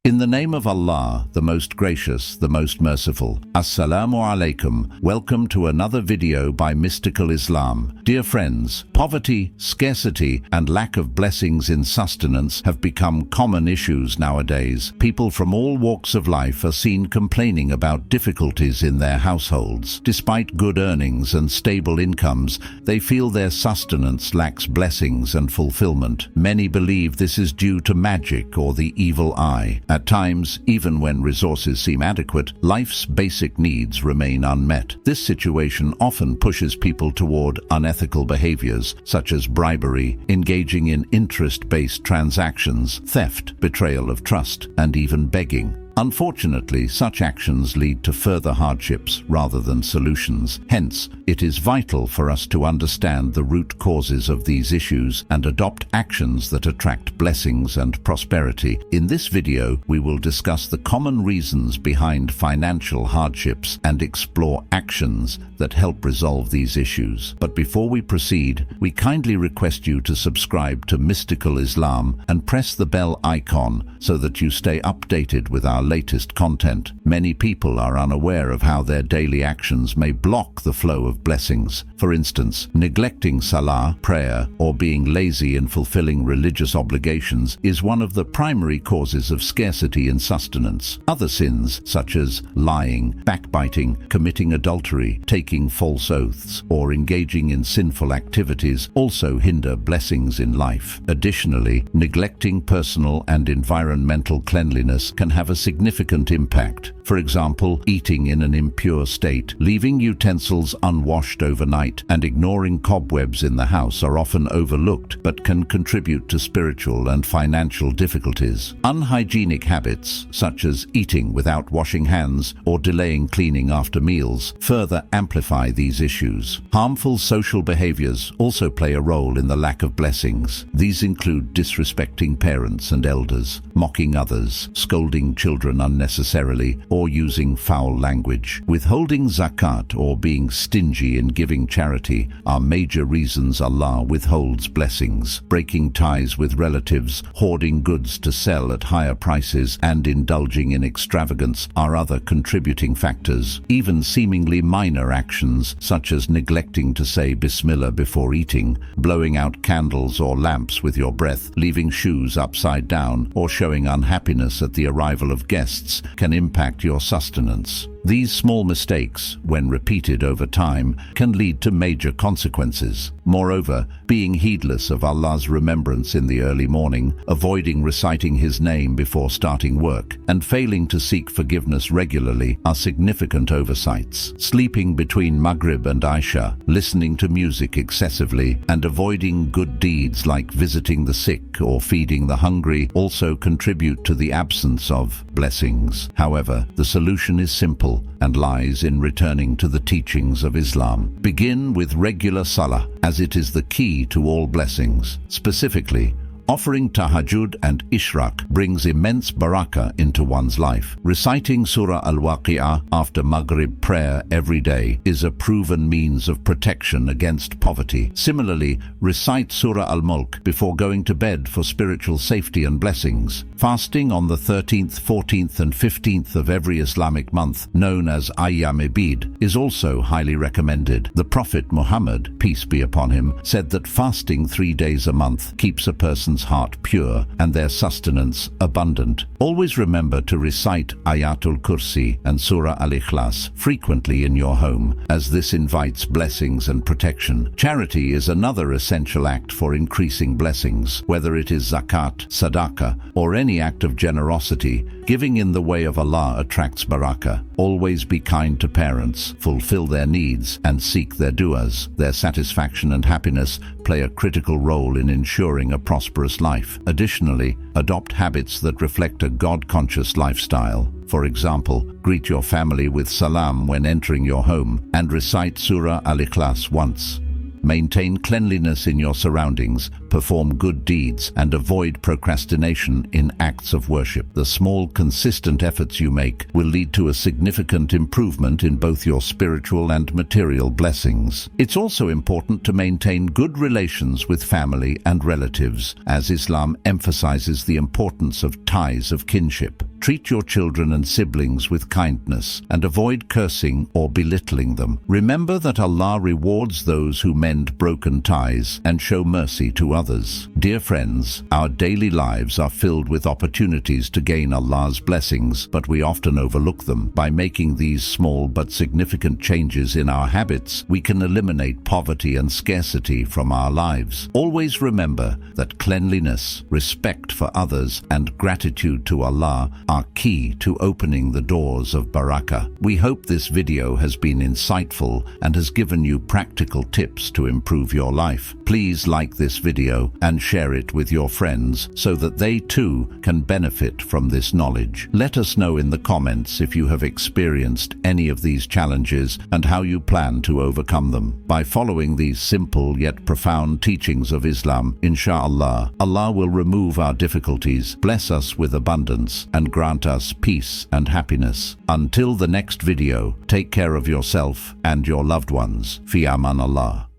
In the name of Allah, the most gracious, the most merciful. Assalamu Alaikum. Welcome to another video by Mystical Islam. Dear friends, poverty, scarcity, and lack of blessings in sustenance have become common issues nowadays. People from all walks of life are seen complaining about difficulties in their households. Despite good earnings and stable incomes, they feel their sustenance lacks blessings and fulfillment. Many believe this is due to magic or the evil eye. At times, even when resources seem adequate, life's basic needs remain unmet. This situation often pushes people toward unethical behaviors, such as bribery, engaging in interest-based transactions, theft, betrayal of trust, and even begging. Unfortunately, such actions lead to further hardships rather than solutions. Hence, it is vital for us to understand the root causes of these issues and adopt actions that attract blessings and prosperity. In this video, we will discuss the common reasons behind financial hardships and explore actions that help resolve these issues. But before we proceed, we kindly request you to subscribe to Mystical Islam and press the bell icon so that you stay updated with our latest content. Many people are unaware of how their daily actions may block the flow of blessings. For instance, neglecting Salah, prayer, or being lazy in fulfilling religious obligations is one of the primary causes of scarcity in sustenance. Other sins, such as lying, backbiting, committing adultery, taking false oaths, or engaging in sinful activities, also hinder blessings in life. Additionally, neglecting personal and environmental cleanliness can have a significant impact. For example, eating in an impure state, leaving utensils unwashed overnight, and ignoring cobwebs in the house are often overlooked but can contribute to spiritual and financial difficulties. Unhygienic habits, such as eating without washing hands or delaying cleaning after meals, further amplify these issues. Harmful social behaviors also play a role in the lack of blessings. These include disrespecting parents and elders, mocking others, scolding children unnecessarily, or using foul language. Withholding zakat or being stingy in giving charity are major reasons Allah withholds blessings. Breaking ties with relatives, hoarding goods to sell at higher prices, and indulging in extravagance are other contributing factors. Even seemingly minor actions, such as neglecting to say Bismillah before eating, blowing out candles or lamps with your breath, leaving shoes upside down, or showing unhappiness at the arrival of guests, can impact your sustenance. These small mistakes, when repeated over time, can lead to major consequences. Moreover, being heedless of Allah's remembrance in the early morning, avoiding reciting His name before starting work, and failing to seek forgiveness regularly are significant oversights. Sleeping between Maghrib and Isha, listening to music excessively, and avoiding good deeds like visiting the sick or feeding the hungry also contribute to the absence of blessings. However, the solution is simple and lies in returning to the teachings of Islam. Begin with regular Salah, as it is the key to all blessings. Specifically, offering tahajjud and ishraq brings immense barakah into one's life. Reciting Surah Al-Waqi'ah after Maghrib prayer every day is a proven means of protection against poverty. Similarly, recite Surah Al-Mulk before going to bed for spiritual safety and blessings. Fasting on the 13th, 14th, and 15th of every Islamic month, known as Ayyam-e-Bid, is also highly recommended. The Prophet Muhammad, peace be upon him, said that fasting 3 days a month keeps a person's heart pure and their sustenance abundant. Always remember to recite Ayat-ul-Kursi and Surah Al-Ikhlas frequently in your home, as this invites blessings and protection. Charity is another essential act for increasing blessings. Whether it is zakat, sadaqah, or any act of generosity, giving in the way of Allah attracts barakah. Always be kind to parents, fulfill their needs, and seek their du'as. Their satisfaction and happiness play a critical role in ensuring a prosperous life. Additionally, adopt habits that reflect a God-conscious lifestyle. For example, greet your family with salam when entering your home and recite Surah Al-Ikhlas once. Maintain cleanliness in your surroundings, perform good deeds, and avoid procrastination in acts of worship. The small, consistent efforts you make will lead to a significant improvement in both your spiritual and material blessings. It's also important to maintain good relations with family and relatives, as Islam emphasizes the importance of ties of kinship. Treat your children and siblings with kindness and avoid cursing or belittling them. Remember that Allah rewards those who mend broken ties and show mercy to others. Dear friends, our daily lives are filled with opportunities to gain Allah's blessings, but we often overlook them. By making these small but significant changes in our habits, we can eliminate poverty and scarcity from our lives. Always remember that cleanliness, respect for others, and gratitude to Allah are key to opening the doors of Barakah. We hope this video has been insightful and has given you practical tips to improve your life. Please like this video and share it with your friends so that they too can benefit from this knowledge. Let us know in the comments if you have experienced any of these challenges and how you plan to overcome them. By following these simple yet profound teachings of Islam, inshallah, Allah will remove our difficulties, bless us with abundance, and grant us peace and happiness. Until the next video, take care of yourself and your loved ones. Fi aman Allah.